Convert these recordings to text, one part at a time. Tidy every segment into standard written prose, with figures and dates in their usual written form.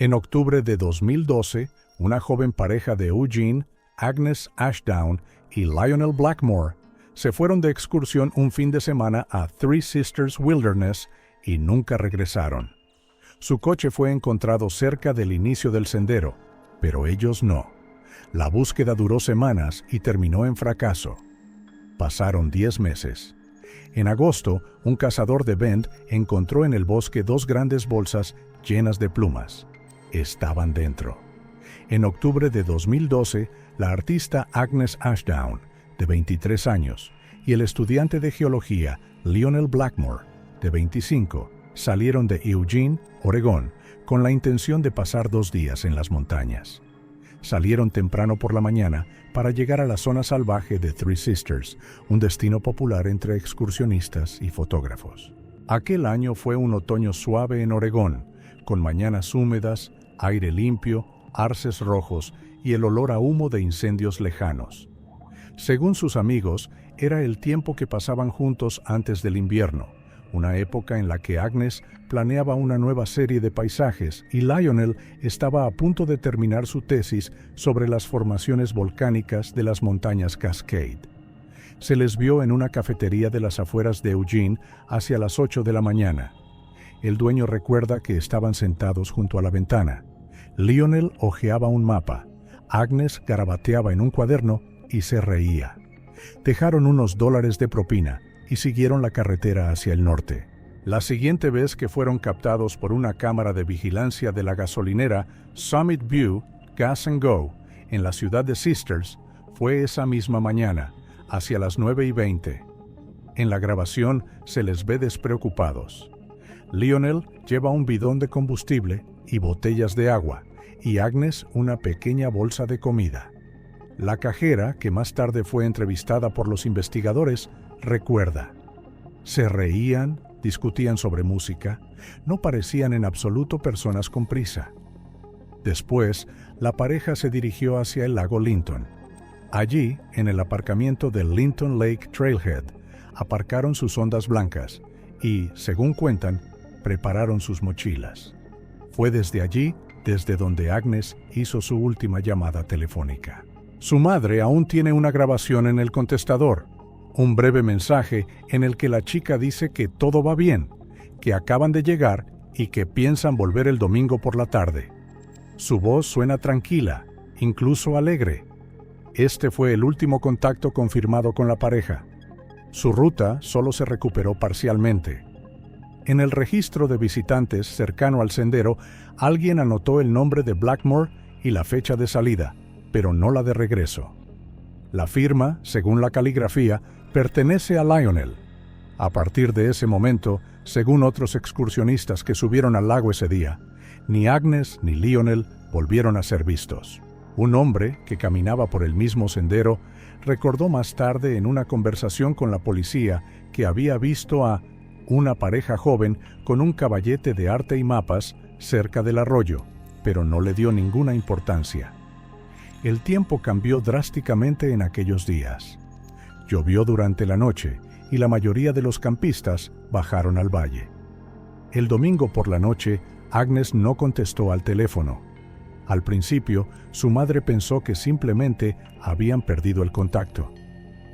En octubre de 2012, una joven pareja de Eugene, Agnes Ashdown y Lionel Blackmore, se fueron de excursión un fin de semana a Three Sisters Wilderness y nunca regresaron. Su coche fue encontrado cerca del inicio del sendero, pero ellos no. La búsqueda duró semanas y terminó en fracaso. Pasaron 10 meses. En agosto, un cazador de Bend encontró en el bosque 2 grandes bolsas llenas de plumas. Estaban dentro. En octubre de 2012, la artista Agnes Ashdown, de 23 años, y el estudiante de geología Lionel Blackmore, de 25, salieron de Eugene, Oregón, con la intención de pasar 2 días en las montañas. Salieron temprano por la mañana para llegar a la zona salvaje de Three Sisters, un destino popular entre excursionistas y fotógrafos. Aquel año fue un otoño suave en Oregón, con mañanas húmedas, aire limpio, arces rojos y el olor a humo de incendios lejanos. Según sus amigos, era el tiempo que pasaban juntos antes del invierno, una época en la que Agnes planeaba una nueva serie de paisajes y Lionel estaba a punto de terminar su tesis sobre las formaciones volcánicas de las montañas Cascade. Se les vio en una cafetería de las afueras de Eugene hacia las 8 de la mañana. El dueño recuerda que estaban sentados junto a la ventana. Lionel hojeaba un mapa, Agnes garabateaba en un cuaderno y se reía. Dejaron unos $1 de propina y siguieron la carretera hacia el norte. La siguiente vez que fueron captados por una cámara de vigilancia de la gasolinera Summit View Gas and Go en la ciudad de Sisters fue esa misma mañana, hacia las 9:20. En la grabación se les ve despreocupados. Lionel lleva un bidón de combustible y botellas de agua, y Agnes una pequeña bolsa de comida. La cajera, que más tarde fue entrevistada por los investigadores, recuerda: se reían, discutían sobre música, no parecían en absoluto personas con prisa. Después, la pareja se dirigió hacia el lago Linton. Allí, en el aparcamiento del Linton Lake Trailhead, aparcaron sus Hondas blancas y, según cuentan, prepararon sus mochilas. Fue desde allí desde donde Agnes hizo su última llamada telefónica. Su madre aún tiene una grabación en el contestador, un breve mensaje en el que la chica dice que todo va bien, que acaban de llegar y que piensan volver el domingo por la tarde. Su voz suena tranquila, incluso alegre. Este fue el último contacto confirmado con la pareja. Su ruta solo se recuperó parcialmente. En el registro de visitantes cercano al sendero, alguien anotó el nombre de Blackmore y la fecha de salida, pero no la de regreso. La firma, según la caligrafía, pertenece a Lionel. A partir de ese momento, según otros excursionistas que subieron al lago ese día, ni Agnes ni Lionel volvieron a ser vistos. Un hombre que caminaba por el mismo sendero recordó más tarde en una conversación con la policía que había visto a una pareja joven con un caballete de arte y mapas cerca del arroyo, pero no le dio ninguna importancia. El tiempo cambió drásticamente en aquellos días. Llovió durante la noche y la mayoría de los campistas bajaron al valle. El domingo por la noche, Agnes no contestó al teléfono. Al principio, su madre pensó que simplemente habían perdido el contacto.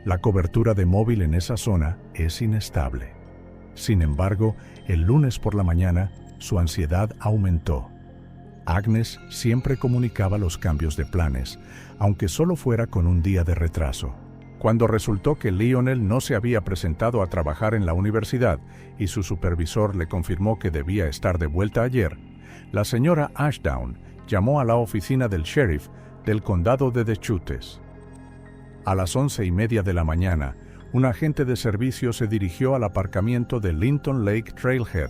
La cobertura de móvil en esa zona es inestable. Sin embargo, el lunes por la mañana, su ansiedad aumentó. Agnes siempre comunicaba los cambios de planes, aunque solo fuera con un día de retraso. Cuando resultó que Lionel no se había presentado a trabajar en la universidad y su supervisor le confirmó que debía estar de vuelta ayer, la señora Ashdown llamó a la oficina del sheriff del condado de Deschutes. A las 11:30 de la mañana, un agente de servicio se dirigió al aparcamiento de Linton Lake Trailhead.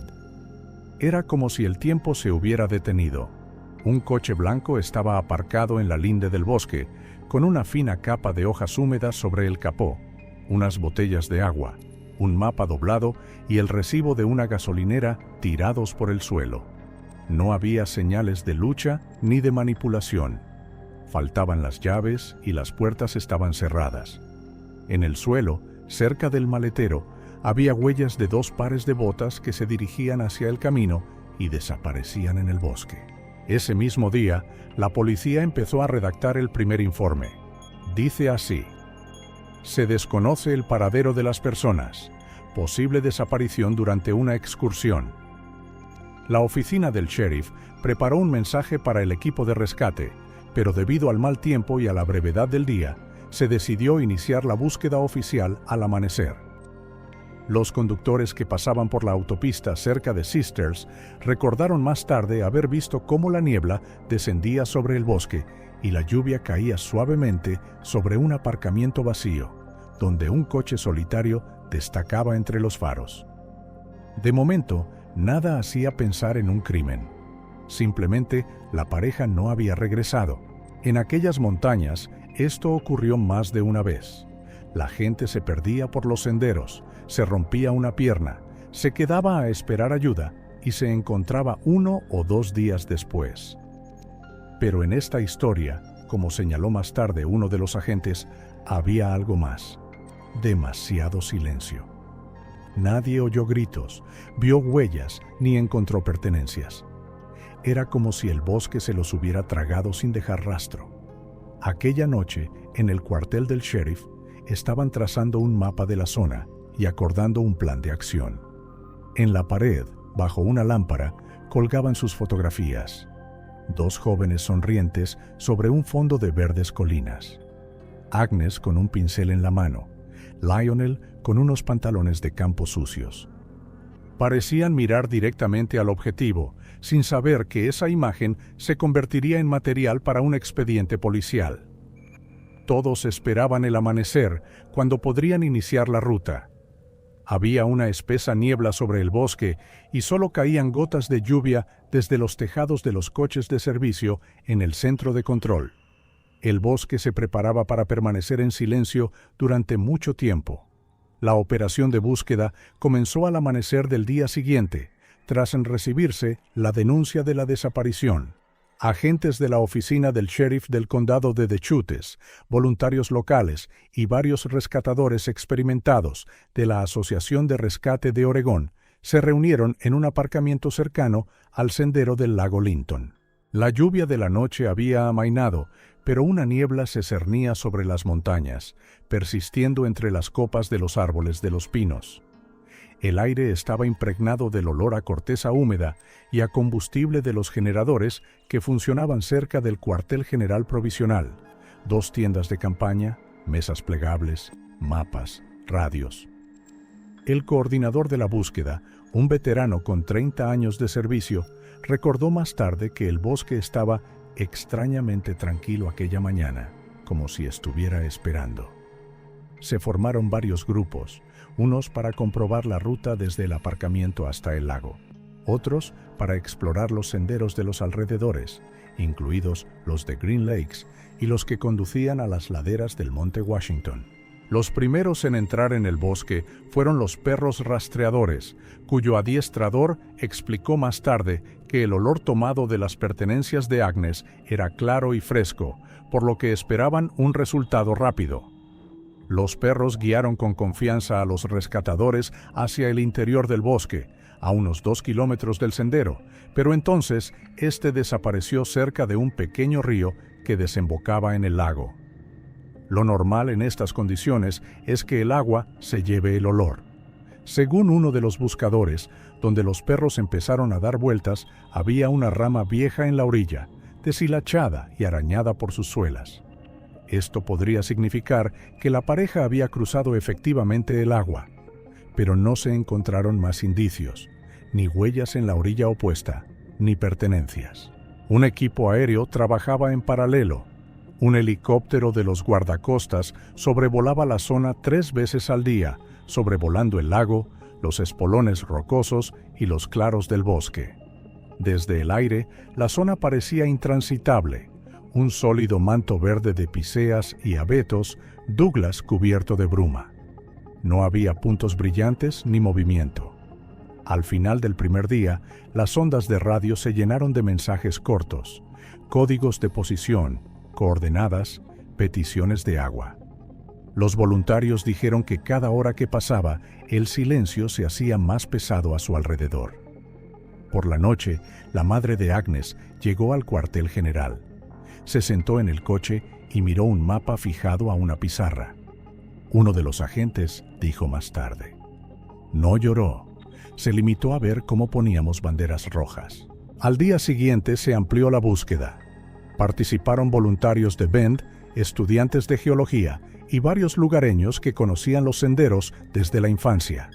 Era como si el tiempo se hubiera detenido. Un coche blanco estaba aparcado en la linde del bosque, con una fina capa de hojas húmedas sobre el capó, unas botellas de agua, un mapa doblado y el recibo de una gasolinera tirados por el suelo. No había señales de lucha ni de manipulación. Faltaban las llaves y las puertas estaban cerradas. En el suelo, cerca del maletero, había huellas de 2 pares de botas que se dirigían hacia el camino y desaparecían en el bosque. Ese mismo día, la policía empezó a redactar el primer informe. Dice así: se desconoce el paradero de las personas. Posible desaparición durante una excursión. La oficina del sheriff preparó un mensaje para el equipo de rescate, pero debido al mal tiempo y a la brevedad del día, se decidió iniciar la búsqueda oficial al amanecer. Los conductores que pasaban por la autopista cerca de Sisters recordaron más tarde haber visto cómo la niebla descendía sobre el bosque y la lluvia caía suavemente sobre un aparcamiento vacío, donde un coche solitario destacaba entre los faros. De momento, nada hacía pensar en un crimen. Simplemente, la pareja no había regresado. En aquellas montañas, esto ocurrió más de una vez. La gente se perdía por los senderos, se rompía una pierna, se quedaba a esperar ayuda y se encontraba 1 o 2 días después. Pero en esta historia, como señaló más tarde uno de los agentes, había algo más. Demasiado silencio. Nadie oyó gritos, vio huellas ni encontró pertenencias. Era como si el bosque se los hubiera tragado sin dejar rastro. Aquella noche, en el cuartel del sheriff, estaban trazando un mapa de la zona y acordando un plan de acción. En la pared, bajo una lámpara, colgaban sus fotografías. 2 jóvenes sonrientes sobre un fondo de verdes colinas. Agnes con un pincel en la mano, Lionel con unos pantalones de campo sucios. Parecían mirar directamente al objetivo, sin saber que esa imagen se convertiría en material para un expediente policial. Todos esperaban el amanecer, cuando podrían iniciar la ruta. Había una espesa niebla sobre el bosque y solo caían gotas de lluvia desde los tejados de los coches de servicio en el centro de control. El bosque se preparaba para permanecer en silencio durante mucho tiempo. La operación de búsqueda comenzó al amanecer del día siguiente, tras recibirse la denuncia de la desaparición. Agentes de la oficina del sheriff del condado de Deschutes, voluntarios locales y varios rescatadores experimentados de la Asociación de Rescate de Oregón se reunieron en un aparcamiento cercano al sendero del lago Linton. La lluvia de la noche había amainado, pero una niebla se cernía sobre las montañas, persistiendo entre las copas de los árboles de los pinos. El aire estaba impregnado del olor a corteza húmeda y a combustible de los generadores que funcionaban cerca del cuartel general provisional, 2 tiendas de campaña, mesas plegables, mapas, radios. El coordinador de la búsqueda, un veterano con 30 años de servicio, recordó más tarde que el bosque estaba extrañamente tranquilo aquella mañana, como si estuviera esperando. Se formaron varios grupos, unos para comprobar la ruta desde el aparcamiento hasta el lago, otros para explorar los senderos de los alrededores, incluidos los de Green Lakes y los que conducían a las laderas del Monte Washington. Los primeros en entrar en el bosque fueron los perros rastreadores, cuyo adiestrador explicó más tarde que el olor tomado de las pertenencias de Agnes era claro y fresco, por lo que esperaban un resultado rápido. Los perros guiaron con confianza a los rescatadores hacia el interior del bosque, a unos 2 kilómetros del sendero, pero entonces este desapareció cerca de un pequeño río que desembocaba en el lago. Lo normal en estas condiciones es que el agua se lleve el olor. Según uno de los buscadores, donde los perros empezaron a dar vueltas, había una rama vieja en la orilla, deshilachada y arañada por sus suelas. Esto podría significar que la pareja había cruzado efectivamente el agua, pero no se encontraron más indicios, ni huellas en la orilla opuesta, ni pertenencias. Un equipo aéreo trabajaba en paralelo. Un helicóptero de los guardacostas sobrevolaba la zona 3 veces al día, sobrevolando el lago, los espolones rocosos y los claros del bosque. Desde el aire, la zona parecía intransitable, un sólido manto verde de píceas y abetos, Douglas cubierto de bruma. No había puntos brillantes ni movimiento. Al final del primer día, las ondas de radio se llenaron de mensajes cortos, códigos de posición, coordenadas, peticiones de agua. Los voluntarios dijeron que cada hora que pasaba, el silencio se hacía más pesado a su alrededor. Por la noche, la madre de Agnes llegó al cuartel general. Se sentó en el coche y miró un mapa fijado a una pizarra. Uno de los agentes dijo más tarde: no lloró, se limitó a ver cómo poníamos banderas rojas. Al día siguiente se amplió la búsqueda. Participaron voluntarios de Bend, estudiantes de geología y varios lugareños que conocían los senderos desde la infancia.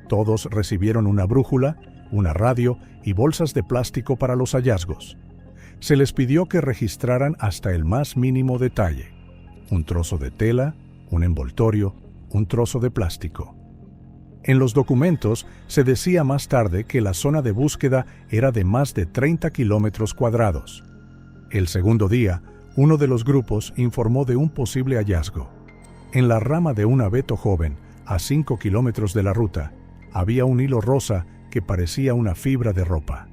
Todos recibieron una brújula, una radio y bolsas de plástico para los hallazgos. Se les pidió que registraran hasta el más mínimo detalle: un trozo de tela, un envoltorio, un trozo de plástico. En los documentos se decía más tarde que la zona de búsqueda era de más de 30 kilómetros cuadrados. El segundo día, uno de los grupos informó de un posible hallazgo. En la rama de un abeto joven, a 5 kilómetros de la ruta, había un hilo rosa que parecía una fibra de ropa.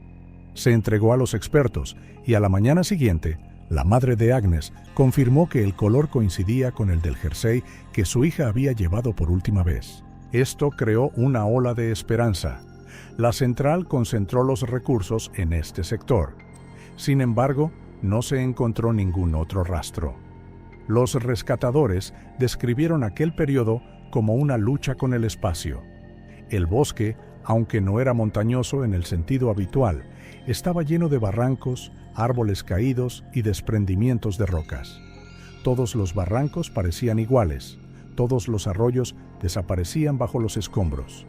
Se entregó a los expertos y a la mañana siguiente, la madre de Agnes confirmó que el color coincidía con el del jersey que su hija había llevado por última vez. Esto creó una ola de esperanza. La central concentró los recursos en este sector. Sin embargo, no se encontró ningún otro rastro. Los rescatadores describieron aquel periodo como una lucha con el espacio. El bosque, aunque no era montañoso en el sentido habitual, estaba lleno de barrancos, árboles caídos y desprendimientos de rocas. Todos los barrancos parecían iguales, todos los arroyos desaparecían bajo los escombros.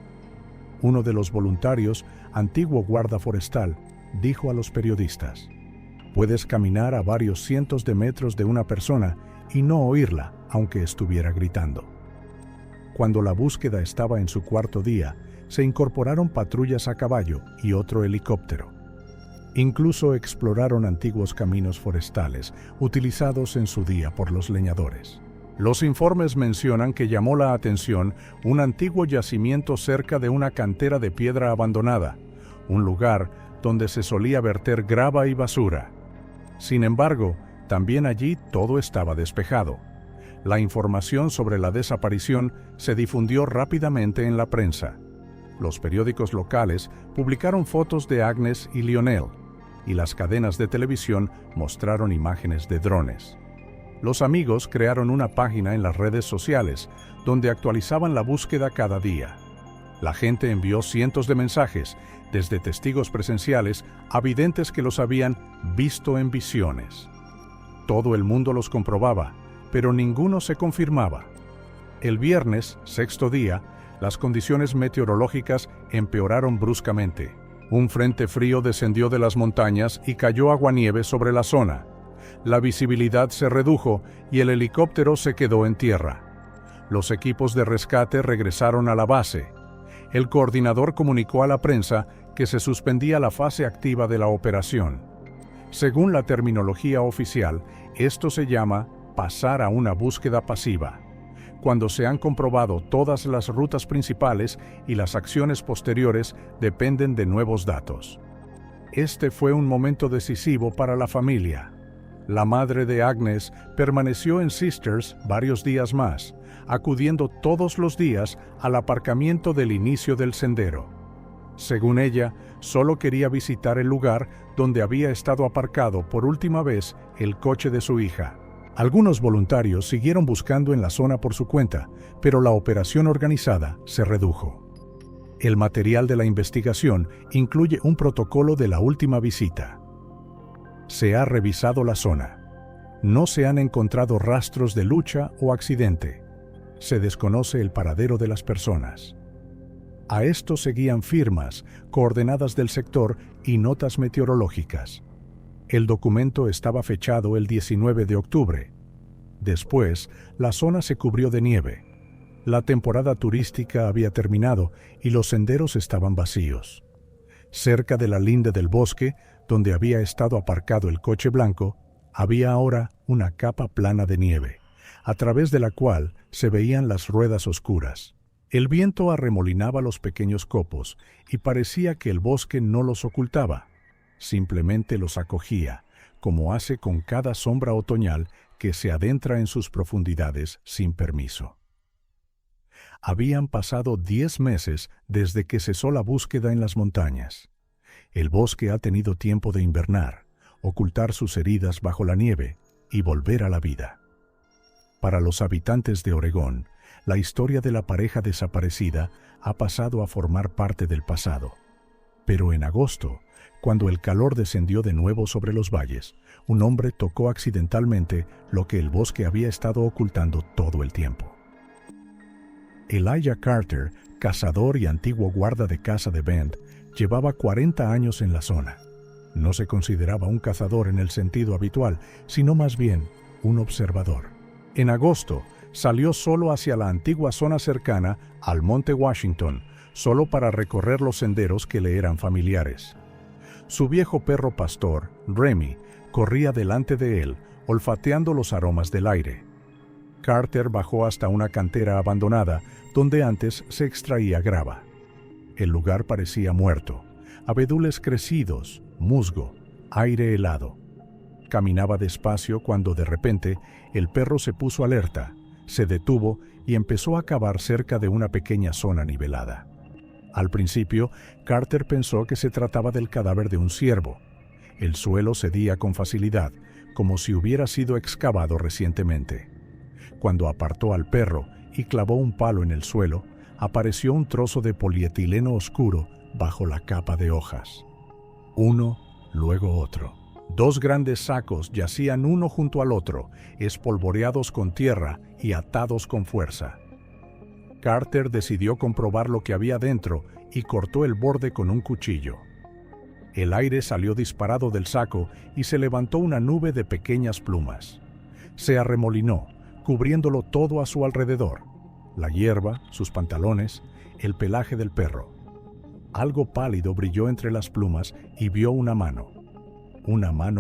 Uno de los voluntarios, antiguo guarda forestal, dijo a los periodistas: puedes caminar a varios cientos de metros de una persona y no oírla, aunque estuviera gritando. Cuando la búsqueda estaba en su cuarto día, se incorporaron patrullas a caballo y otro helicóptero. Incluso exploraron antiguos caminos forestales utilizados en su día por los leñadores. Los informes mencionan que llamó la atención un antiguo yacimiento cerca de una cantera de piedra abandonada, un lugar donde se solía verter grava y basura. Sin embargo, también allí todo estaba despejado. La información sobre la desaparición se difundió rápidamente en la prensa. Los periódicos locales publicaron fotos de Agnes y Lionel, y las cadenas de televisión mostraron imágenes de drones. Los amigos crearon una página en las redes sociales donde actualizaban la búsqueda cada día. La gente envió cientos de mensajes, desde testigos presenciales a videntes que los habían visto en visiones. Todo el mundo los comprobaba, pero ninguno se confirmaba. El viernes, sexto día, las condiciones meteorológicas empeoraron bruscamente. Un frente frío descendió de las montañas y cayó aguanieve sobre la zona. La visibilidad se redujo y el helicóptero se quedó en tierra. Los equipos de rescate regresaron a la base. El coordinador comunicó a la prensa que se suspendía la fase activa de la operación. Según la terminología oficial, esto se llama pasar a una búsqueda pasiva, cuando se han comprobado todas las rutas principales y las acciones posteriores dependen de nuevos datos. Este fue un momento decisivo para la familia. La madre de Agnes permaneció en Sisters varios días más, acudiendo todos los días al aparcamiento del inicio del sendero. Según ella, solo quería visitar el lugar donde había estado aparcado por última vez el coche de su hija. Algunos voluntarios siguieron buscando en la zona por su cuenta, pero la operación organizada se redujo. El material de la investigación incluye un protocolo de la última visita. Se ha revisado la zona. No se han encontrado rastros de lucha o accidente. Se desconoce el paradero de las personas. A esto seguían firmas, coordenadas del sector y notas meteorológicas. El documento estaba fechado el 19 de octubre. Después, la zona se cubrió de nieve. La temporada turística había terminado y los senderos estaban vacíos. Cerca de la linde del bosque, donde había estado aparcado el coche blanco, había ahora una capa plana de nieve, a través de la cual se veían las ruedas oscuras. El viento arremolinaba los pequeños copos y parecía que el bosque no los ocultaba, simplemente los acogía, como hace con cada sombra otoñal que se adentra en sus profundidades sin permiso. Habían pasado 10 meses desde que cesó la búsqueda en las montañas. El bosque ha tenido tiempo de invernar, ocultar sus heridas bajo la nieve y volver a la vida. Para los habitantes de Oregón, la historia de la pareja desaparecida ha pasado a formar parte del pasado. Pero en agosto, cuando el calor descendió de nuevo sobre los valles, un hombre tocó accidentalmente lo que el bosque había estado ocultando todo el tiempo. Elijah Carter, cazador y antiguo guarda de caza de Bend, llevaba 40 años en la zona. No se consideraba un cazador en el sentido habitual, sino más bien un observador. En agosto, salió solo hacia la antigua zona cercana al Monte Washington, solo para recorrer los senderos que le eran familiares. Su viejo perro pastor, Remy, corría delante de él, olfateando los aromas del aire. Carter bajó hasta una cantera abandonada, donde antes se extraía grava. El lugar parecía muerto, abedules crecidos, musgo, aire helado. Caminaba despacio cuando de repente el perro se puso alerta, se detuvo y empezó a cavar cerca de una pequeña zona nivelada. Al principio, Carter pensó que se trataba del cadáver de un ciervo. El suelo cedía con facilidad, como si hubiera sido excavado recientemente. Cuando apartó al perro y clavó un palo en el suelo, apareció un trozo de polietileno oscuro bajo la capa de hojas. Uno, luego otro. 2 grandes sacos yacían uno junto al otro, espolvoreados con tierra y atados con fuerza. Carter decidió comprobar lo que había dentro y cortó el borde con un cuchillo. El aire salió disparado del saco y se levantó una nube de pequeñas plumas. Se arremolinó, cubriéndolo todo a su alrededor: la hierba, sus pantalones, el pelaje del perro. Algo pálido brilló entre las plumas y vio una mano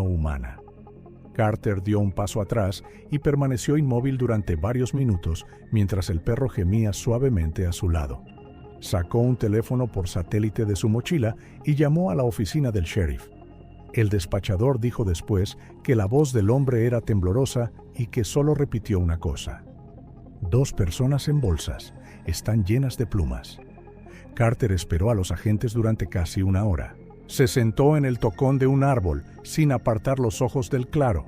humana. Carter dio un paso atrás y permaneció inmóvil durante varios minutos mientras el perro gemía suavemente a su lado. Sacó un teléfono por satélite de su mochila y llamó a la oficina del sheriff. El despachador dijo después que la voz del hombre era temblorosa y que solo repitió una cosa: 2 personas en bolsas, están llenas de plumas. Carter esperó a los agentes durante casi 1 hora. Se sentó en el tocón de un árbol, sin apartar los ojos del claro.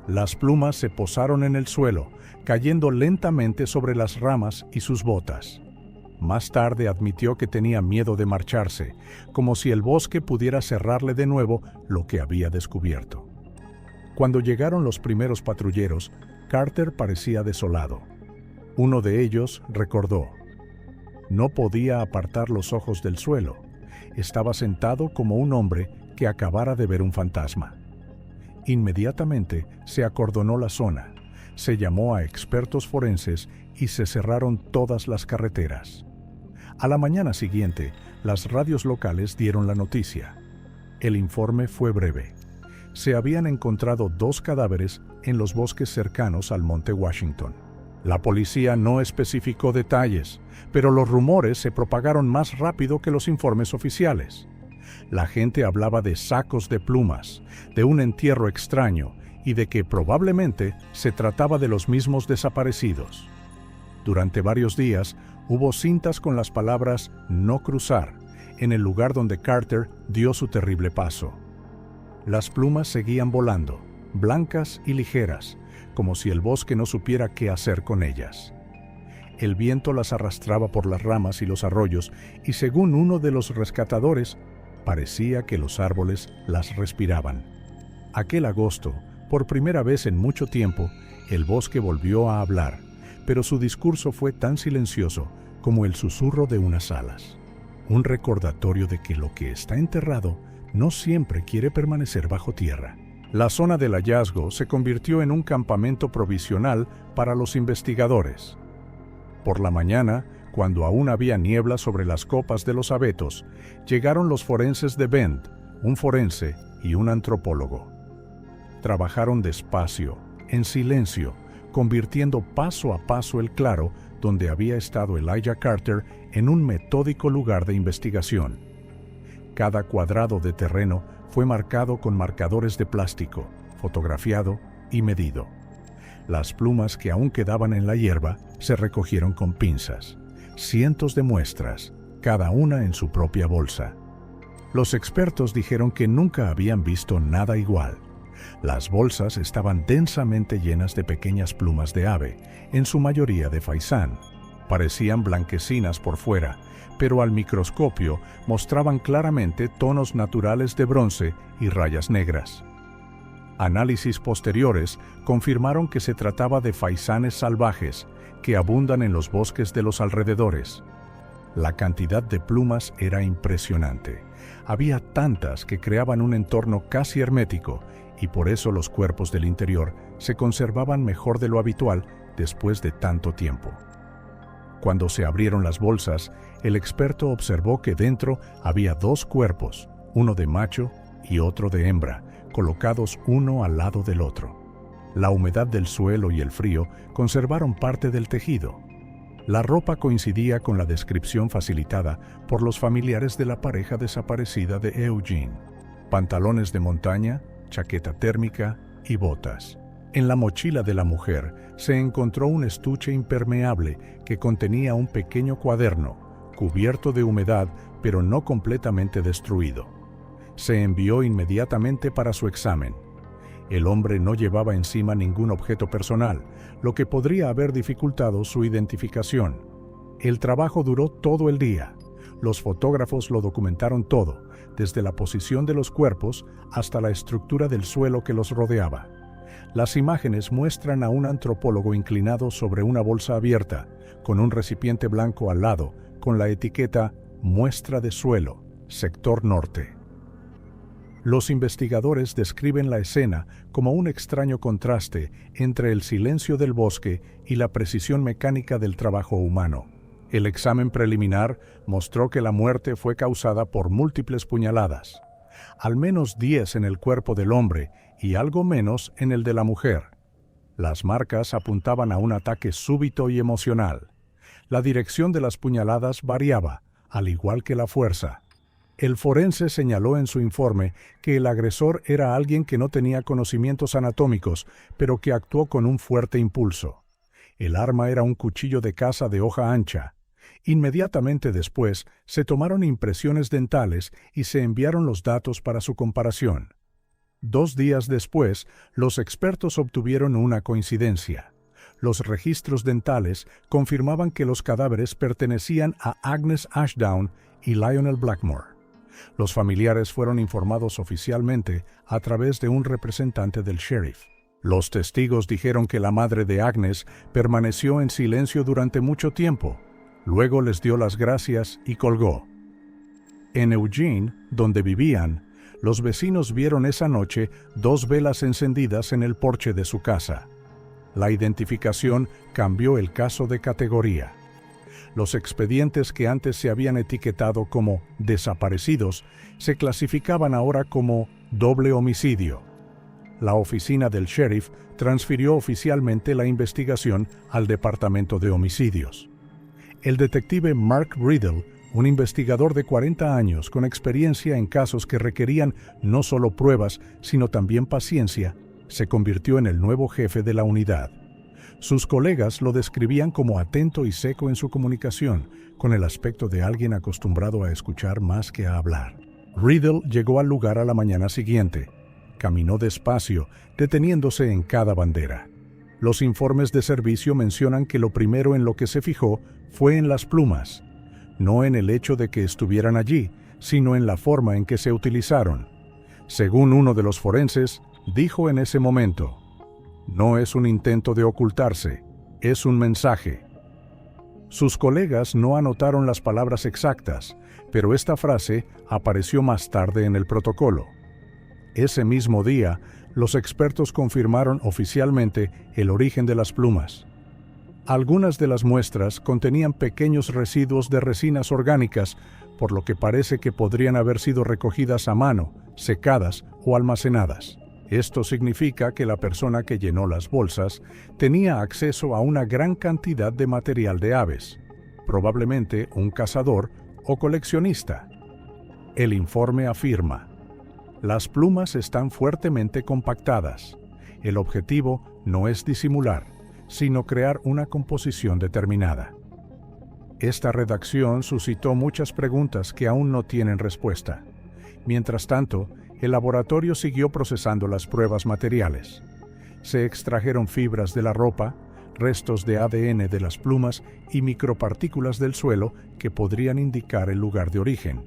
Las plumas se posaron en el suelo, cayendo lentamente sobre las ramas y sus botas. Más tarde admitió que tenía miedo de marcharse, como si el bosque pudiera cerrarle de nuevo lo que había descubierto. Cuando llegaron los primeros patrulleros, Carter parecía desolado. Uno de ellos recordó: no podía apartar los ojos del suelo. Estaba sentado como un hombre que acabara de ver un fantasma. Inmediatamente se acordonó la zona, se llamó a expertos forenses y se cerraron todas las carreteras. A la mañana siguiente, las radios locales dieron la noticia. El informe fue breve. Se habían encontrado 2 cadáveres en los bosques cercanos al Monte Washington. La policía no especificó detalles, pero los rumores se propagaron más rápido que los informes oficiales. La gente hablaba de sacos de plumas, de un entierro extraño y de que probablemente se trataba de los mismos desaparecidos. Durante varios días hubo cintas con las palabras "no cruzar" en el lugar donde Carter dio su terrible paso. Las plumas seguían volando, blancas y ligeras, como si el bosque no supiera qué hacer con ellas. El viento las arrastraba por las ramas y los arroyos, y según uno de los rescatadores, parecía que los árboles las respiraban. Aquel agosto, por primera vez en mucho tiempo, el bosque volvió a hablar, pero su discurso fue tan silencioso como el susurro de unas alas. Un recordatorio de que lo que está enterrado no siempre quiere permanecer bajo tierra. La zona del hallazgo se convirtió en un campamento provisional para los investigadores. Por la mañana, cuando aún había niebla sobre las copas de los abetos, llegaron los forenses de Bend, un forense y un antropólogo. Trabajaron despacio, en silencio, convirtiendo paso a paso el claro donde había estado Elijah Carter en un metódico lugar de investigación. Cada cuadrado de terreno fue marcado con marcadores de plástico, fotografiado y medido. Las plumas que aún quedaban en la hierba se recogieron con pinzas. Cientos de muestras, cada una en su propia bolsa. Los expertos dijeron que nunca habían visto nada igual. Las bolsas estaban densamente llenas de pequeñas plumas de ave, en su mayoría de faisán. Parecían blanquecinas por fuera, pero al microscopio mostraban claramente tonos naturales de bronce y rayas negras. Análisis posteriores confirmaron que se trataba de faisanes salvajes que abundan en los bosques de los alrededores. La cantidad de plumas era impresionante. Había tantas que creaban un entorno casi hermético y por eso los cuerpos del interior se conservaban mejor de lo habitual después de tanto tiempo. Cuando se abrieron las bolsas, el experto observó que dentro había dos cuerpos, uno de macho y otro de hembra, colocados uno al lado del otro. La humedad del suelo y el frío conservaron parte del tejido. La ropa coincidía con la descripción facilitada por los familiares de la pareja desaparecida de Eugene: pantalones de montaña, chaqueta térmica y botas. En la mochila de la mujer se encontró un estuche impermeable que contenía un pequeño cuaderno, cubierto de humedad pero no completamente destruido. Se envió inmediatamente para su examen. El hombre no llevaba encima ningún objeto personal, lo que podría haber dificultado su identificación. El trabajo duró todo el día. Los fotógrafos lo documentaron todo, desde la posición de los cuerpos hasta la estructura del suelo que los rodeaba. Las imágenes muestran a un antropólogo inclinado sobre una bolsa abierta, con un recipiente blanco al lado, con la etiqueta «Muestra de suelo, sector norte». Los investigadores describen la escena como un extraño contraste entre el silencio del bosque y la precisión mecánica del trabajo humano. El examen preliminar mostró que la muerte fue causada por múltiples puñaladas, al menos 10 en el cuerpo del hombre y algo menos en el de la mujer. Las marcas apuntaban a un ataque súbito y emocional. La dirección de las puñaladas variaba, al igual que la fuerza. El forense señaló en su informe que el agresor era alguien que no tenía conocimientos anatómicos, pero que actuó con un fuerte impulso. El arma era un cuchillo de caza de hoja ancha. Inmediatamente después, se tomaron impresiones dentales y se enviaron los datos para su comparación. 2 días después, los expertos obtuvieron una coincidencia. Los registros dentales confirmaban que los cadáveres pertenecían a Agnes Ashdown y Lionel Blackmore. Los familiares fueron informados oficialmente a través de un representante del sheriff. Los testigos dijeron que la madre de Agnes permaneció en silencio durante mucho tiempo. Luego les dio las gracias y colgó. En Eugene, donde vivían, los vecinos vieron esa noche 2 velas encendidas en el porche de su casa. La identificación cambió el caso de categoría. Los expedientes que antes se habían etiquetado como desaparecidos se clasificaban ahora como doble homicidio. La oficina del sheriff transfirió oficialmente la investigación al Departamento de Homicidios. El detective Mark Riddle, un investigador de 40 años con experiencia en casos que requerían no solo pruebas, sino también paciencia, se convirtió en el nuevo jefe de la unidad. Sus colegas lo describían como atento y seco en su comunicación, con el aspecto de alguien acostumbrado a escuchar más que a hablar. Riddle llegó al lugar a la mañana siguiente. Caminó despacio, deteniéndose en cada bandera. Los informes de servicio mencionan que lo primero en lo que se fijó fue en las plumas, no en el hecho de que estuvieran allí, sino en la forma en que se utilizaron. Según uno de los forenses, dijo en ese momento: «No es un intento de ocultarse, es un mensaje». Sus colegas no anotaron las palabras exactas, pero esta frase apareció más tarde en el protocolo. Ese mismo día, los expertos confirmaron oficialmente el origen de las plumas. Algunas de las muestras contenían pequeños residuos de resinas orgánicas, por lo que parece que podrían haber sido recogidas a mano, secadas o almacenadas. Esto significa que la persona que llenó las bolsas tenía acceso a una gran cantidad de material de aves, probablemente un cazador o coleccionista. El informe afirma: las plumas están fuertemente compactadas. El objetivo no es disimular, sino crear una composición determinada. Esta redacción suscitó muchas preguntas que aún no tienen respuesta. Mientras tanto, el laboratorio siguió procesando las pruebas materiales. Se extrajeron fibras de la ropa, restos de ADN de las plumas y micropartículas del suelo que podrían indicar el lugar de origen.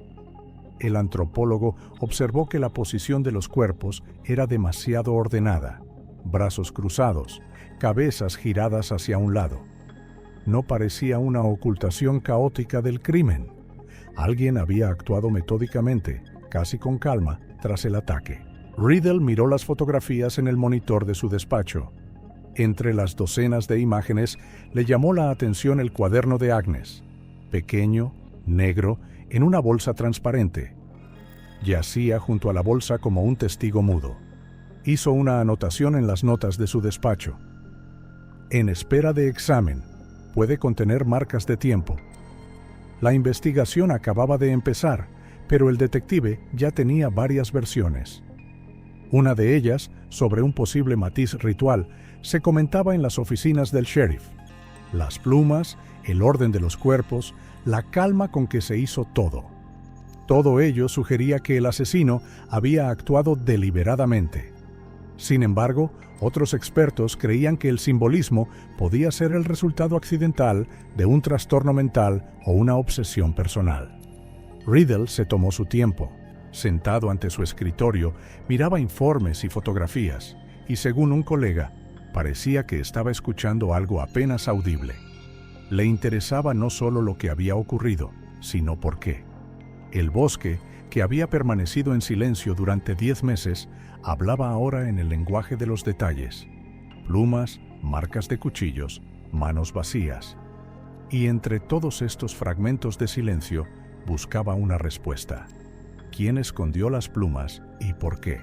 El antropólogo observó que la posición de los cuerpos era demasiado ordenada: brazos cruzados, cabezas giradas hacia un lado. No parecía una ocultación caótica del crimen. Alguien había actuado metódicamente, casi con calma, tras el ataque. Riddle miró las fotografías en el monitor de su despacho. Entre las docenas de imágenes, le llamó la atención el cuaderno de Agnes, pequeño, negro, en una bolsa transparente. Yacía junto a la bolsa como un testigo mudo. Hizo una anotación en las notas de su despacho. En espera de examen, puede contener marcas de tiempo. La investigación acababa de empezar, pero el detective ya tenía varias versiones. Una de ellas, sobre un posible matiz ritual, se comentaba en las oficinas del sheriff. Las plumas, el orden de los cuerpos, la calma con que se hizo todo. Todo ello sugería que el asesino había actuado deliberadamente. Sin embargo, otros expertos creían que el simbolismo podía ser el resultado accidental de un trastorno mental o una obsesión personal. Riddle se tomó su tiempo. Sentado ante su escritorio, miraba informes y fotografías, y según un colega, parecía que estaba escuchando algo apenas audible. Le interesaba no solo lo que había ocurrido, sino por qué. El bosque, que había permanecido en silencio durante 10 meses, hablaba ahora en el lenguaje de los detalles: plumas, marcas de cuchillos, manos vacías. Y entre todos estos fragmentos de silencio, buscaba una respuesta. ¿Quién escondió las plumas y por qué?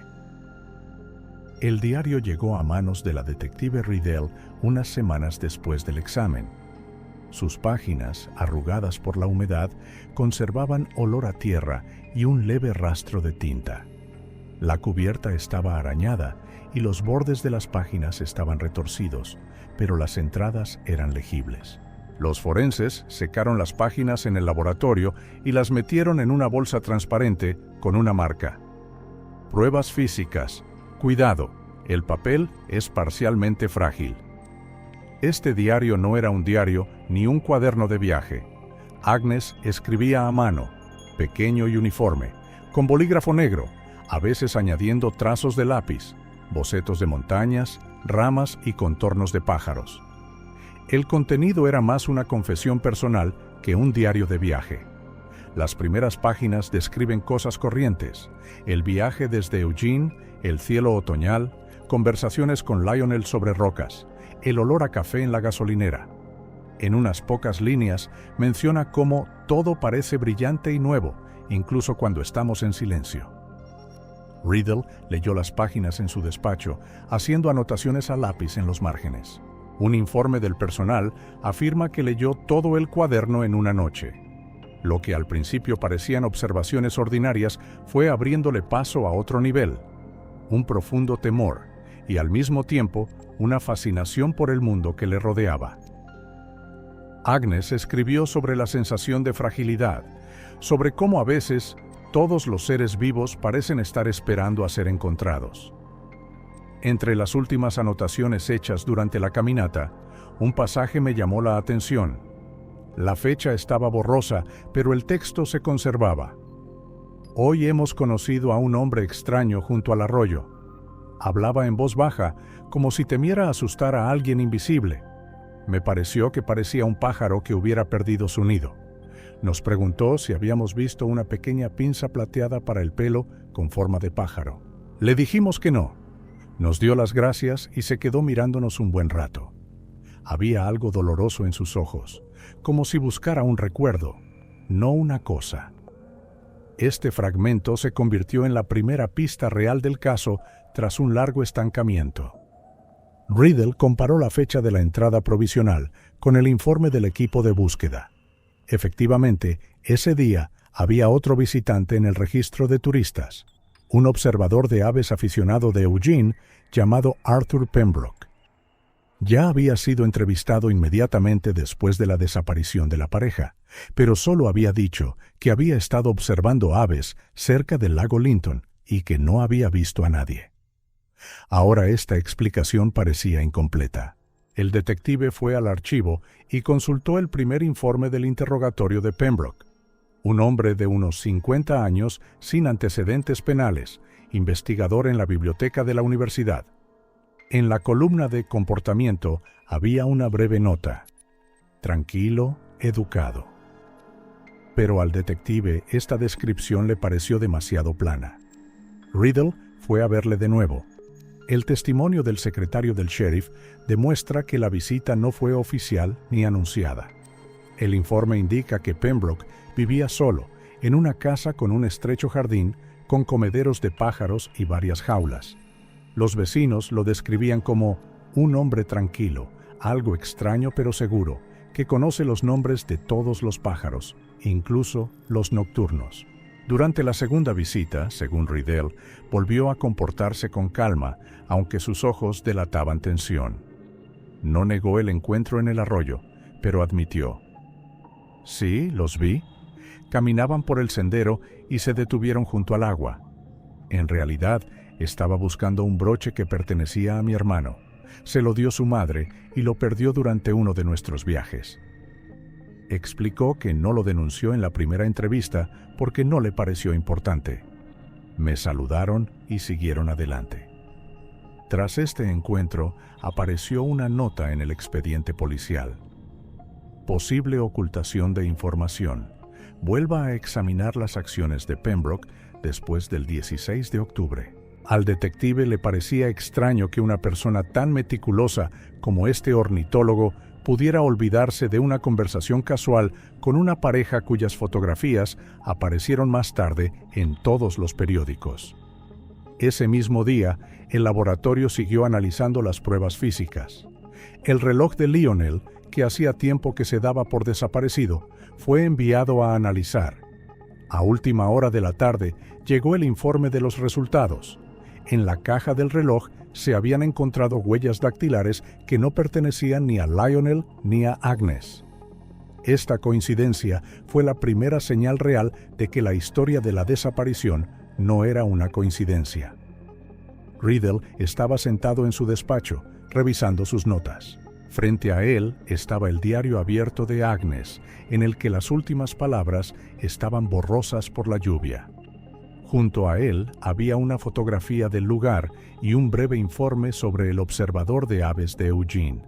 El diario llegó a manos de la detective Riddle unas semanas después del examen. Sus páginas, arrugadas por la humedad, conservaban olor a tierra y un leve rastro de tinta. La cubierta estaba arañada y los bordes de las páginas estaban retorcidos, pero las entradas eran legibles. Los forenses secaron las páginas en el laboratorio y las metieron en una bolsa transparente con una marca: pruebas físicas. Cuidado, el papel es parcialmente frágil. Este diario no era un diario ni un cuaderno de viaje. Agnes escribía a mano, pequeño y uniforme, con bolígrafo negro, a veces añadiendo trazos de lápiz, bocetos de montañas, ramas y contornos de pájaros. El contenido era más una confesión personal que un diario de viaje. Las primeras páginas describen cosas corrientes: el viaje desde Eugene, el cielo otoñal, conversaciones con Lionel sobre rocas, el olor a café en la gasolinera. En unas pocas líneas menciona cómo todo parece brillante y nuevo, incluso cuando estamos en silencio. Riddle leyó las páginas en su despacho, haciendo anotaciones a lápiz en los márgenes. Un informe del personal afirma que leyó todo el cuaderno en una noche. Lo que al principio parecían observaciones ordinarias fue abriéndole paso a otro nivel: un profundo temor y al mismo tiempo una fascinación por el mundo que le rodeaba. Agnes escribió sobre la sensación de fragilidad, sobre cómo a veces todos los seres vivos parecen estar esperando a ser encontrados. Entre las últimas anotaciones hechas durante la caminata, un pasaje me llamó la atención. La fecha estaba borrosa, pero el texto se conservaba. Hoy hemos conocido a un hombre extraño junto al arroyo. Hablaba en voz baja, como si temiera asustar a alguien invisible. Me pareció que parecía un pájaro que hubiera perdido su nido. Nos preguntó si habíamos visto una pequeña pinza plateada para el pelo con forma de pájaro. Le dijimos que no. Nos dio las gracias y se quedó mirándonos un buen rato. Había algo doloroso en sus ojos, como si buscara un recuerdo, no una cosa. Este fragmento se convirtió en la primera pista real del caso tras un largo estancamiento. Riddle comparó la fecha de la entrada provisional con el informe del equipo de búsqueda. Efectivamente, ese día había otro visitante en el registro de turistas, un observador de aves aficionado de Eugene llamado Arthur Pembroke. Ya había sido entrevistado inmediatamente después de la desaparición de la pareja, pero solo había dicho que había estado observando aves cerca del lago Linton y que no había visto a nadie. Ahora esta explicación parecía incompleta. El detective fue al archivo y consultó el primer informe del interrogatorio de Pembroke. Un hombre de unos 50 años, sin antecedentes penales, investigador en la biblioteca de la universidad. En la columna de comportamiento había una breve nota: tranquilo, educado. Pero al detective esta descripción le pareció demasiado plana. Riddle fue a verle de nuevo. El testimonio del secretario del sheriff demuestra que la visita no fue oficial ni anunciada. El informe indica que Pembroke vivía solo, en una casa con un estrecho jardín, con comederos de pájaros y varias jaulas. Los vecinos lo describían como un hombre tranquilo, algo extraño pero seguro, que conoce los nombres de todos los pájaros, incluso los nocturnos. Durante la segunda visita, según Riddle, volvió a comportarse con calma, aunque sus ojos delataban tensión. No negó el encuentro en el arroyo, pero admitió: sí, los vi. Caminaban por el sendero y se detuvieron junto al agua. En realidad, estaba buscando un broche que pertenecía a mi hermano. Se lo dio su madre y lo perdió durante uno de nuestros viajes. Explicó que no lo denunció en la primera entrevista porque no le pareció importante. Me saludaron y siguieron adelante. Tras este encuentro, apareció una nota en el expediente policial: posible ocultación de información. Vuelva a examinar las acciones de Pembroke después del 16 de octubre. Al detective le parecía extraño que una persona tan meticulosa como este ornitólogo pudiera olvidarse de una conversación casual con una pareja cuyas fotografías aparecieron más tarde en todos los periódicos. Ese mismo día, el laboratorio siguió analizando las pruebas físicas. El reloj de Lionel, que hacía tiempo que se daba por desaparecido, fue enviado a analizar. A última hora de la tarde llegó el informe de los resultados. En la caja del reloj se habían encontrado huellas dactilares que no pertenecían ni a Lionel ni a Agnes. Esta coincidencia fue la primera señal real de que la historia de la desaparición no era una coincidencia. Riddle estaba sentado en su despacho, revisando sus notas. Frente a él estaba el diario abierto de Agnes, en el que las últimas palabras estaban borrosas por la lluvia. Junto a él había una fotografía del lugar y un breve informe sobre el observador de aves de Eugene.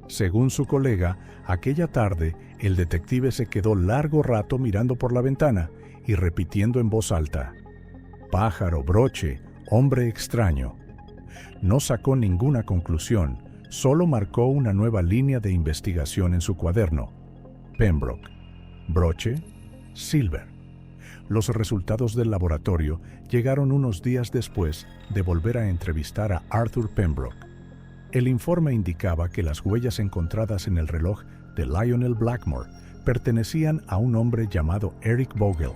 Según su colega, aquella tarde el detective se quedó largo rato mirando por la ventana y repitiendo en voz alta: pájaro, broche, hombre extraño. No sacó ninguna conclusión, solo marcó una nueva línea de investigación en su cuaderno: Pembroke, broche, Silver. Los resultados del laboratorio llegaron unos días después de volver a entrevistar a Arthur Pembroke. El informe indicaba que las huellas encontradas en el reloj de Lionel Blackmore pertenecían a un hombre llamado Eric Bogle,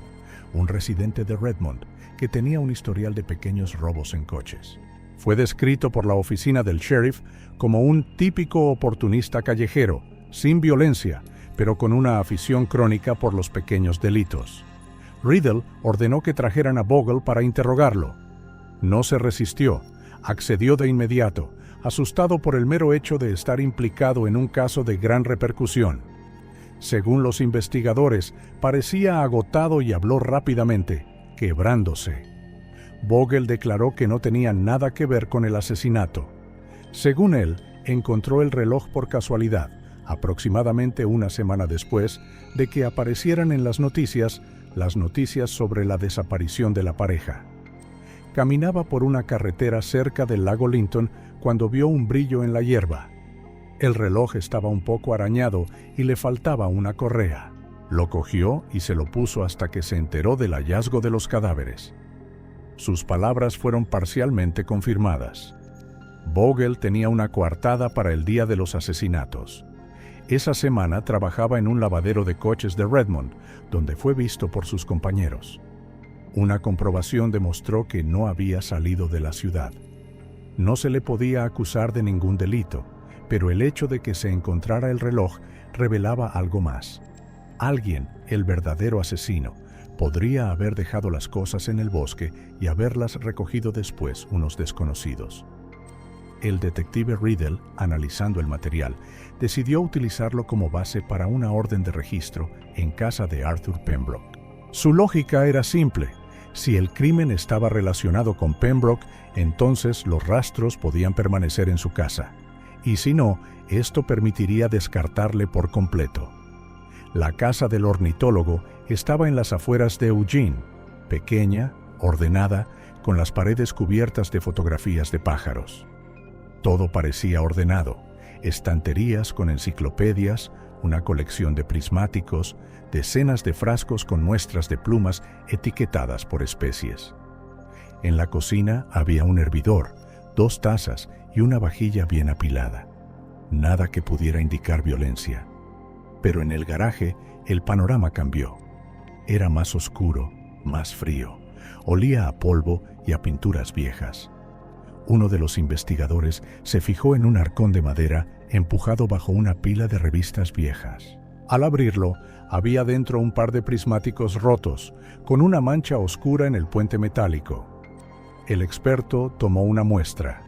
un residente de Redmond, que tenía un historial de pequeños robos en coches. Fue descrito por la oficina del sheriff como un típico oportunista callejero, sin violencia, pero con una afición crónica por los pequeños delitos. Riddle ordenó que trajeran a Bogle para interrogarlo. No se resistió, accedió de inmediato, asustado por el mero hecho de estar implicado en un caso de gran repercusión. Según los investigadores, parecía agotado y habló rápidamente, quebrándose. Bogle declaró que no tenía nada que ver con el asesinato. Según él, encontró el reloj por casualidad, aproximadamente una semana después de que aparecieran en las noticias sobre la desaparición de la pareja. Caminaba por una carretera cerca del lago Linton cuando vio un brillo en la hierba. El reloj estaba un poco arañado y le faltaba una correa. Lo cogió y se lo puso hasta que se enteró del hallazgo de los cadáveres. Sus palabras fueron parcialmente confirmadas. Bogle tenía una coartada para el día de los asesinatos. Esa semana trabajaba en un lavadero de coches de Redmond, donde fue visto por sus compañeros. Una comprobación demostró que no había salido de la ciudad. No se le podía acusar de ningún delito, pero el hecho de que se encontrara el reloj revelaba algo más. Alguien, el verdadero asesino, podría haber dejado las cosas en el bosque y haberlas recogido después unos desconocidos. El detective Riddle, analizando el material, decidió utilizarlo como base para una orden de registro en casa de Arthur Pembroke. Su lógica era simple. Si el crimen estaba relacionado con Pembroke, entonces los rastros podían permanecer en su casa. Y si no, esto permitiría descartarle por completo. La casa del ornitólogo estaba en las afueras de Eugene, pequeña, ordenada, con las paredes cubiertas de fotografías de pájaros. Todo parecía ordenado: estanterías con enciclopedias, una colección de prismáticos, decenas de frascos con muestras de plumas etiquetadas por especies. En la cocina había un hervidor, 2 tazas y una vajilla bien apilada. Nada que pudiera indicar violencia. Pero en el garaje el panorama cambió. Era más oscuro, más frío. Olía a polvo y a pinturas viejas. Uno de los investigadores se fijó en un arcón de madera empujado bajo una pila de revistas viejas. Al abrirlo, había dentro un par de prismáticos rotos, con una mancha oscura en el puente metálico. El experto tomó una muestra,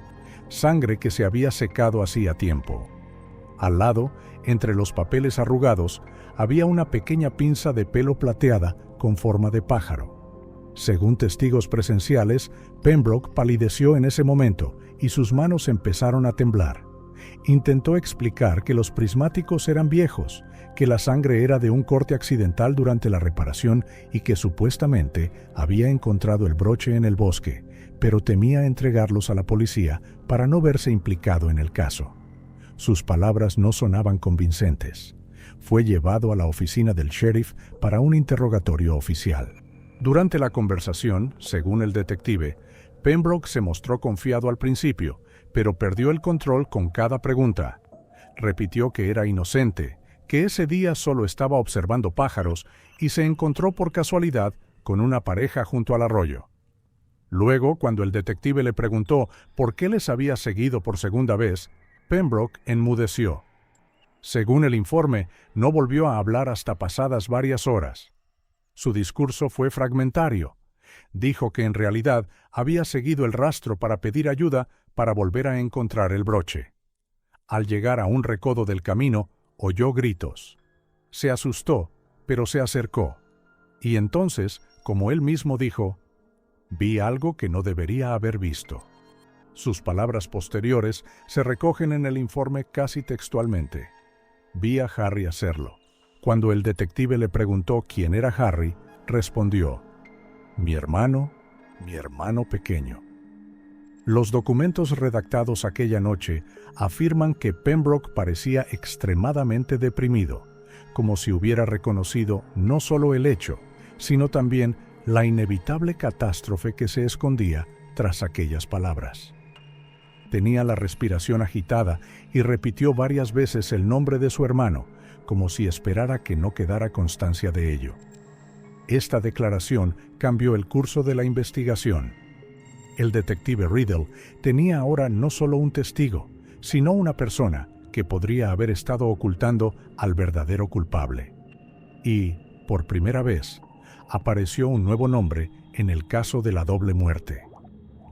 sangre que se había secado hacía tiempo. Al lado, entre los papeles arrugados, había una pequeña pinza de pelo plateada con forma de pájaro. Según testigos presenciales, Pembroke palideció en ese momento y sus manos empezaron a temblar. Intentó explicar que los prismáticos eran viejos, que la sangre era de un corte accidental durante la reparación y que supuestamente había encontrado el broche en el bosque, pero temía entregarlos a la policía para no verse implicado en el caso. Sus palabras no sonaban convincentes. Fue llevado a la oficina del sheriff para un interrogatorio oficial. Durante la conversación, según el detective, Pembroke se mostró confiado al principio, pero perdió el control con cada pregunta. Repitió que era inocente, que ese día solo estaba observando pájaros y se encontró por casualidad con una pareja junto al arroyo. Luego, cuando el detective le preguntó por qué les había seguido por segunda vez, Pembroke enmudeció. Según el informe, no volvió a hablar hasta pasadas varias horas. Su discurso fue fragmentario. Dijo que en realidad había seguido el rastro para pedir ayuda para volver a encontrar el broche. Al llegar a un recodo del camino, oyó gritos. Se asustó, pero se acercó. Y entonces, como él mismo dijo, vi algo que no debería haber visto. Sus palabras posteriores se recogen en el informe casi textualmente. Vi a Harry hacerlo. Cuando el detective le preguntó quién era Harry, respondió, mi hermano pequeño. Los documentos redactados aquella noche afirman que Pembroke parecía extremadamente deprimido, como si hubiera reconocido no solo el hecho, sino también la inevitable catástrofe que se escondía tras aquellas palabras. Tenía la respiración agitada y repitió varias veces el nombre de su hermano, como si esperara que no quedara constancia de ello. Esta declaración cambió el curso de la investigación. El detective Riddle tenía ahora no solo un testigo, sino una persona que podría haber estado ocultando al verdadero culpable. Y, por primera vez, apareció un nuevo nombre en el caso de la doble muerte,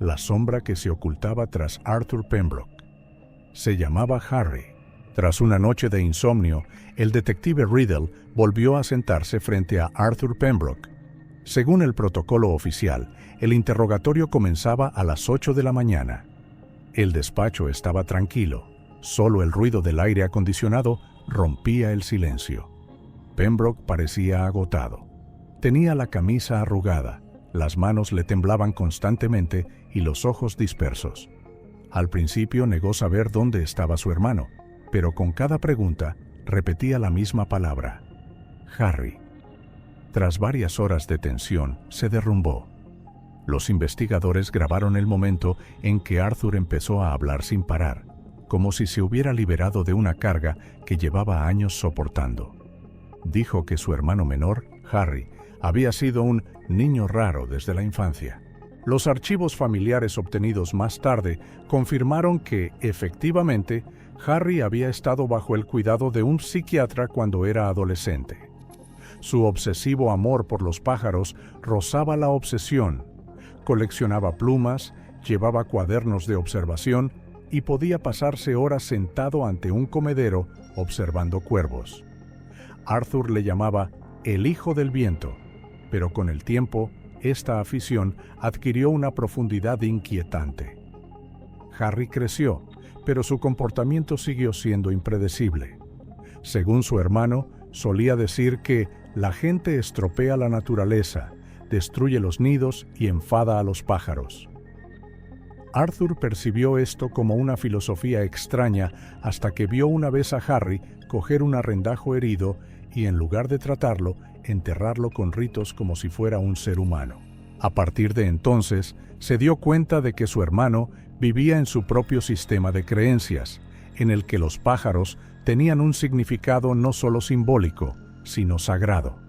la sombra que se ocultaba tras Arthur Pembroke. Se llamaba Harry. Tras una noche de insomnio, el detective Riddle volvió a sentarse frente a Arthur Pembroke. Según el protocolo oficial, el interrogatorio comenzaba a las 8 de la mañana. El despacho estaba tranquilo, solo el ruido del aire acondicionado rompía el silencio. Pembroke parecía agotado. Tenía la camisa arrugada, las manos le temblaban constantemente y los ojos dispersos. Al principio negó saber dónde estaba su hermano, pero con cada pregunta repetía la misma palabra: Harry. Tras varias horas de tensión, se derrumbó. Los investigadores grabaron el momento en que Arthur empezó a hablar sin parar, como si se hubiera liberado de una carga que llevaba años soportando. Dijo que su hermano menor, Harry, había sido un niño raro desde la infancia. Los archivos familiares obtenidos más tarde confirmaron que, efectivamente, Harry había estado bajo el cuidado de un psiquiatra cuando era adolescente. Su obsesivo amor por los pájaros rozaba la obsesión. Coleccionaba plumas, llevaba cuadernos de observación y podía pasarse horas sentado ante un comedero observando cuervos. Arthur le llamaba el hijo del viento, pero con el tiempo, esta afición adquirió una profundidad inquietante. Harry creció, pero su comportamiento siguió siendo impredecible. Según su hermano, solía decir que la gente estropea la naturaleza, destruye los nidos y enfada a los pájaros. Arthur percibió esto como una filosofía extraña hasta que vio una vez a Harry coger un arrendajo herido y, en lugar de tratarlo, enterrarlo con ritos como si fuera un ser humano. A partir de entonces, se dio cuenta de que su hermano vivía en su propio sistema de creencias, en el que los pájaros tenían un significado no solo simbólico, sino sagrado.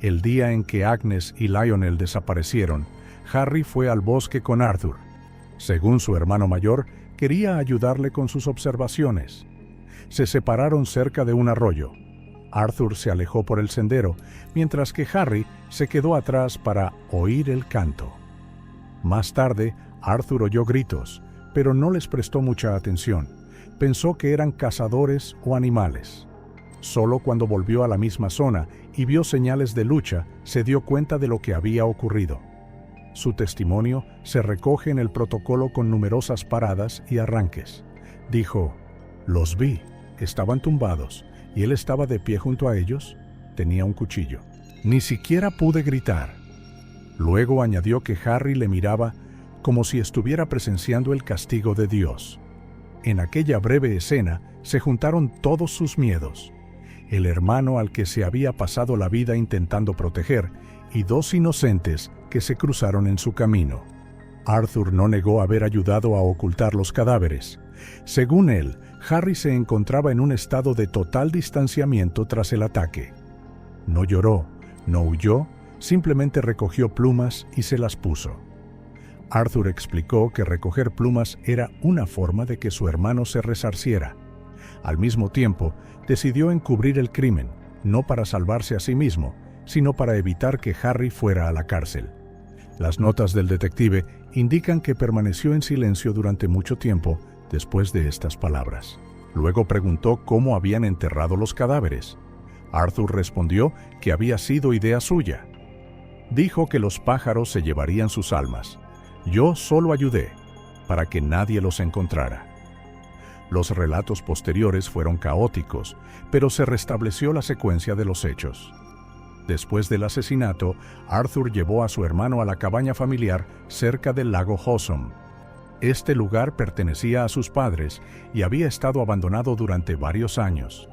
El día en que Agnes y Lionel desaparecieron, Harry fue al bosque con Arthur. Según su hermano mayor, quería ayudarle con sus observaciones. Se separaron cerca de un arroyo. Arthur se alejó por el sendero, mientras que Harry se quedó atrás para oír el canto. Más tarde, Arthur oyó gritos, pero no les prestó mucha atención. Pensó que eran cazadores o animales. Solo cuando volvió a la misma zona y vio señales de lucha, se dio cuenta de lo que había ocurrido. Su testimonio se recoge en el protocolo con numerosas paradas y arranques. Dijo: «Los vi, estaban tumbados, y él estaba de pie junto a ellos. Tenía un cuchillo. Ni siquiera pude gritar». Luego añadió que Harry le miraba como si estuviera presenciando el castigo de Dios. En aquella breve escena se juntaron todos sus miedos: el hermano al que se había pasado la vida intentando proteger, y dos inocentes que se cruzaron en su camino. Arthur no negó haber ayudado a ocultar los cadáveres. Según él, Harry se encontraba en un estado de total distanciamiento tras el ataque. No lloró, no huyó, simplemente recogió plumas y se las puso. Arthur explicó que recoger plumas era una forma de que su hermano se resarciera. Al mismo tiempo, decidió encubrir el crimen, no para salvarse a sí mismo, sino para evitar que Harry fuera a la cárcel. Las notas del detective indican que permaneció en silencio durante mucho tiempo después de estas palabras. Luego preguntó cómo habían enterrado los cadáveres. Arthur respondió que había sido idea suya. Dijo que los pájaros se llevarían sus almas. Yo solo ayudé, para que nadie los encontrara. Los relatos posteriores fueron caóticos, pero se restableció la secuencia de los hechos. Después del asesinato, Arthur llevó a su hermano a la cabaña familiar cerca del lago Hosom. Este lugar pertenecía a sus padres y había estado abandonado durante varios años.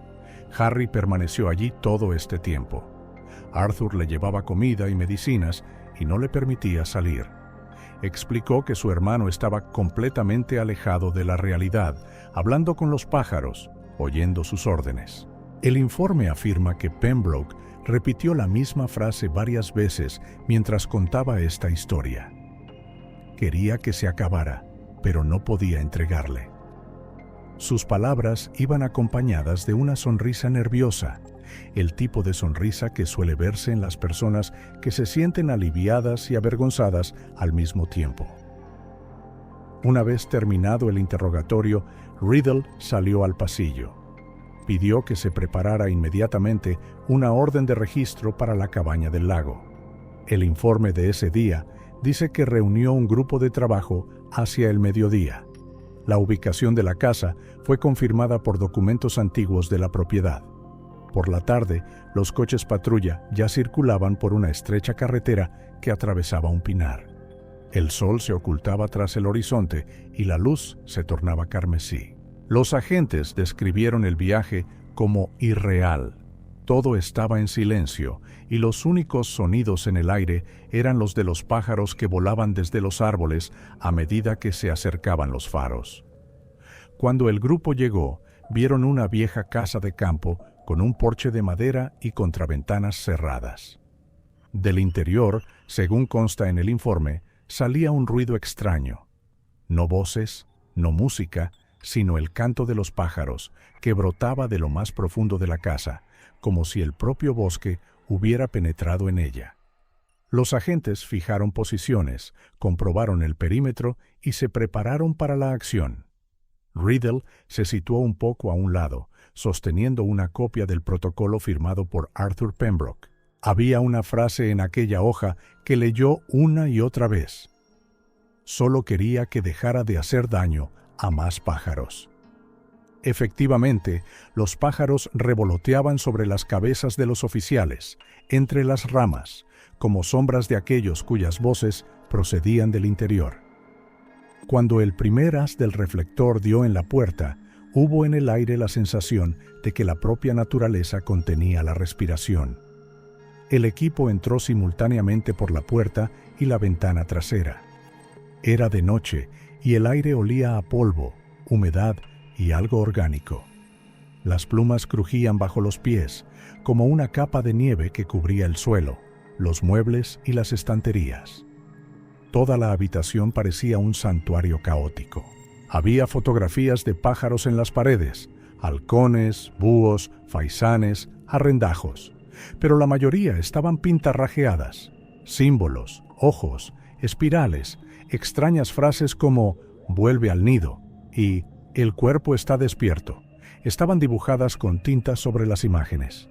Harry permaneció allí todo este tiempo. Arthur le llevaba comida y medicinas y no le permitía salir. Explicó que su hermano estaba completamente alejado de la realidad, hablando con los pájaros, oyendo sus órdenes. El informe afirma que Pembroke repitió la misma frase varias veces mientras contaba esta historia. Quería que se acabara, pero no podía entregarle. Sus palabras iban acompañadas de una sonrisa nerviosa, el tipo de sonrisa que suele verse en las personas que se sienten aliviadas y avergonzadas al mismo tiempo. Una vez terminado el interrogatorio, Riddle salió al pasillo. Pidió que se preparara inmediatamente una orden de registro para la cabaña del lago. El informe de ese día dice que reunió un grupo de trabajo hacia el mediodía. La ubicación de la casa fue confirmada por documentos antiguos de la propiedad. Por la tarde, los coches patrulla ya circulaban por una estrecha carretera que atravesaba un pinar. El sol se ocultaba tras el horizonte y la luz se tornaba carmesí. Los agentes describieron el viaje como irreal. Todo estaba en silencio y los únicos sonidos en el aire eran los de los pájaros que volaban desde los árboles a medida que se acercaban los faros. Cuando el grupo llegó, vieron una vieja casa de campo con un porche de madera y contraventanas cerradas. Del interior, según consta en el informe, salía un ruido extraño. No voces, no música, sino el canto de los pájaros que brotaba de lo más profundo de la casa, como si el propio bosque hubiera penetrado en ella. Los agentes fijaron posiciones, comprobaron el perímetro y se prepararon para la acción. Riddle se situó un poco a un lado, sosteniendo una copia del protocolo firmado por Arthur Pembroke. Había una frase en aquella hoja que leyó una y otra vez. Solo quería que dejara de hacer daño a más pájaros. Efectivamente, los pájaros revoloteaban sobre las cabezas de los oficiales, entre las ramas, como sombras de aquellos cuyas voces procedían del interior. Cuando el primer haz del reflector dio en la puerta, hubo en el aire la sensación de que la propia naturaleza contenía la respiración. El equipo entró simultáneamente por la puerta y la ventana trasera. Era de noche y el aire olía a polvo, humedad y algo orgánico. Las plumas crujían bajo los pies, como una capa de nieve que cubría el suelo, los muebles y las estanterías. Toda la habitación parecía un santuario caótico. Había fotografías de pájaros en las paredes, halcones, búhos, faisanes, arrendajos, pero la mayoría estaban pintarrajeadas. Símbolos, ojos, espirales, extrañas frases como «vuelve al nido» y «el cuerpo está despierto» estaban dibujadas con tinta sobre las imágenes.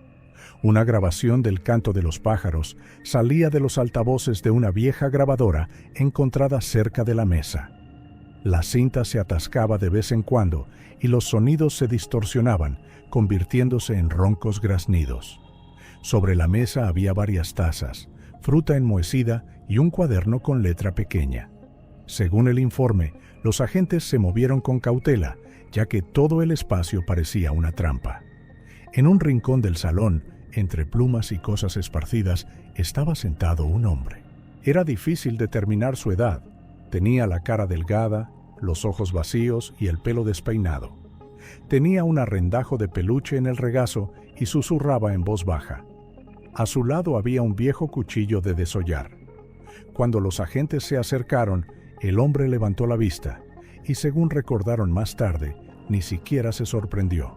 Una grabación del canto de los pájaros salía de los altavoces de una vieja grabadora encontrada cerca de la mesa. La cinta se atascaba de vez en cuando y los sonidos se distorsionaban, convirtiéndose en roncos graznidos. Sobre la mesa había varias tazas, fruta enmohecida y un cuaderno con letra pequeña. Según el informe, los agentes se movieron con cautela, ya que todo el espacio parecía una trampa. En un rincón del salón, entre plumas y cosas esparcidas, estaba sentado un hombre. Era difícil determinar su edad. Tenía la cara delgada, los ojos vacíos y el pelo despeinado. Tenía un arrendajo de peluche en el regazo y susurraba en voz baja. A su lado había un viejo cuchillo de desollar. Cuando los agentes se acercaron, el hombre levantó la vista y, según recordaron más tarde, ni siquiera se sorprendió.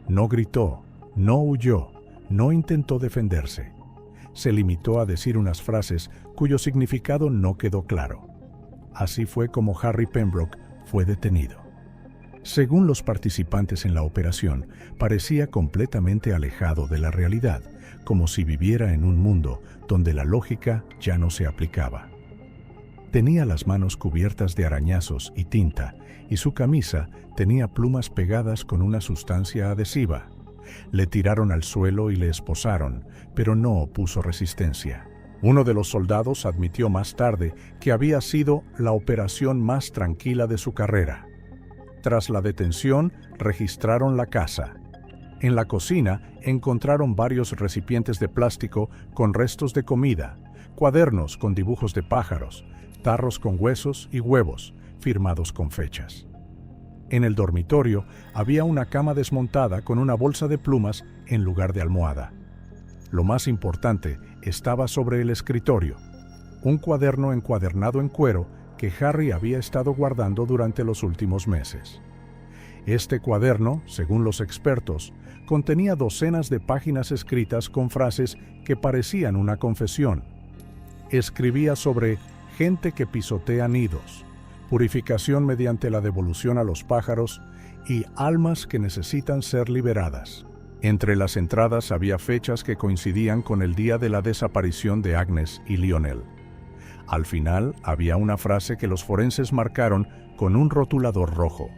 No gritó, no huyó, no intentó defenderse. Se limitó a decir unas frases cuyo significado no quedó claro. Así fue como Harry Pembroke fue detenido. Según los participantes en la operación, parecía completamente alejado de la realidad, como si viviera en un mundo donde la lógica ya no se aplicaba. Tenía las manos cubiertas de arañazos y tinta, y su camisa tenía plumas pegadas con una sustancia adhesiva. Le tiraron al suelo y le esposaron, pero no opuso resistencia. Uno de los soldados admitió más tarde que había sido la operación más tranquila de su carrera. Tras la detención, registraron la casa. En la cocina encontraron varios recipientes de plástico con restos de comida, cuadernos con dibujos de pájaros, tarros con huesos y huevos, firmados con fechas. En el dormitorio había una cama desmontada con una bolsa de plumas en lugar de almohada. Lo más importante estaba sobre el escritorio, un cuaderno encuadernado en cuero que Harry había estado guardando durante los últimos meses. Este cuaderno, según los expertos, contenía docenas de páginas escritas con frases que parecían una confesión. Escribía sobre gente que pisotea nidos, purificación mediante la devolución a los pájaros y almas que necesitan ser liberadas. Entre las entradas había fechas que coincidían con el día de la desaparición de Agnes y Lionel. Al final había una frase que los forenses marcaron con un rotulador rojo.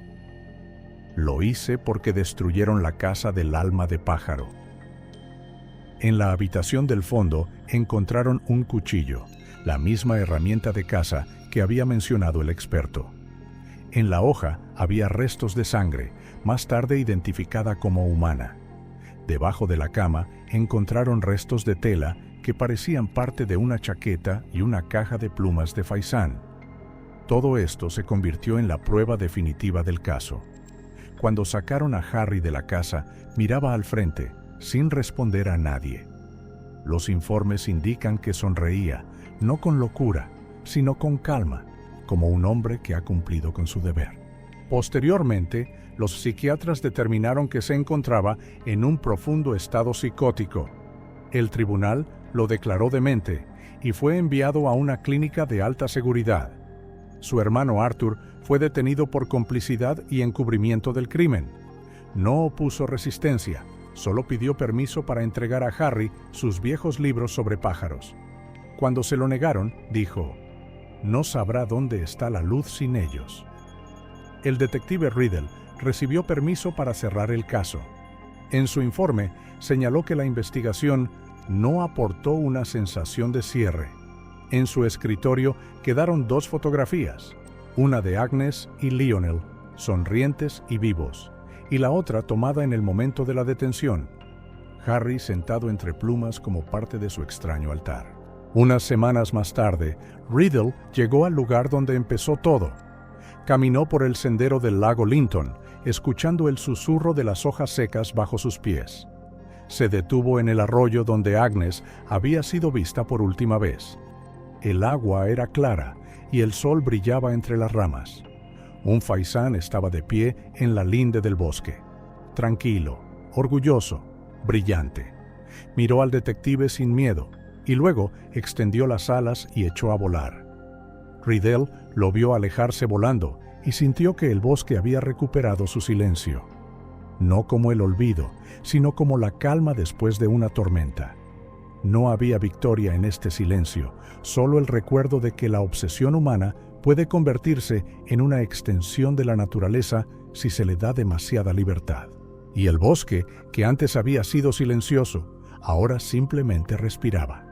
Lo hice porque destruyeron la casa del alma de pájaro. En la habitación del fondo encontraron un cuchillo, la misma herramienta de caza que había mencionado el experto. En la hoja había restos de sangre, más tarde identificada como humana. Debajo de la cama encontraron restos de tela que parecían parte de una chaqueta y una caja de plumas de faisán. Todo esto se convirtió en la prueba definitiva del caso. Cuando sacaron a Harry de la casa, miraba al frente, sin responder a nadie. Los informes indican que sonreía, no con locura, sino con calma, como un hombre que ha cumplido con su deber. Posteriormente, los psiquiatras determinaron que se encontraba en un profundo estado psicótico. El tribunal lo declaró demente y fue enviado a una clínica de alta seguridad. Su hermano Arthur fue detenido por complicidad y encubrimiento del crimen. No opuso resistencia, solo pidió permiso para entregar a Harry sus viejos libros sobre pájaros. Cuando se lo negaron, dijo: «No sabrá dónde está la luz sin ellos». El detective Riddle recibió permiso para cerrar el caso. En su informe, señaló que la investigación no aportó una sensación de cierre. En su escritorio quedaron 2 fotografías, una de Agnes y Lionel, sonrientes y vivos, y la otra tomada en el momento de la detención, Harry sentado entre plumas como parte de su extraño altar. Unas semanas más tarde, Riddle llegó al lugar donde empezó todo. Caminó por el sendero del lago Linton, escuchando el susurro de las hojas secas bajo sus pies. Se detuvo en el arroyo donde Agnes había sido vista por última vez. El agua era clara y el sol brillaba entre las ramas. Un faisán estaba de pie en la linde del bosque, tranquilo, orgulloso, brillante. Miró al detective sin miedo y luego extendió las alas y echó a volar. Riddle lo vio alejarse volando y sintió que el bosque había recuperado su silencio. No como el olvido, sino como la calma después de una tormenta. No había victoria en este silencio, solo el recuerdo de que la obsesión humana puede convertirse en una extensión de la naturaleza si se le da demasiada libertad. Y el bosque, que antes había sido silencioso, ahora simplemente respiraba.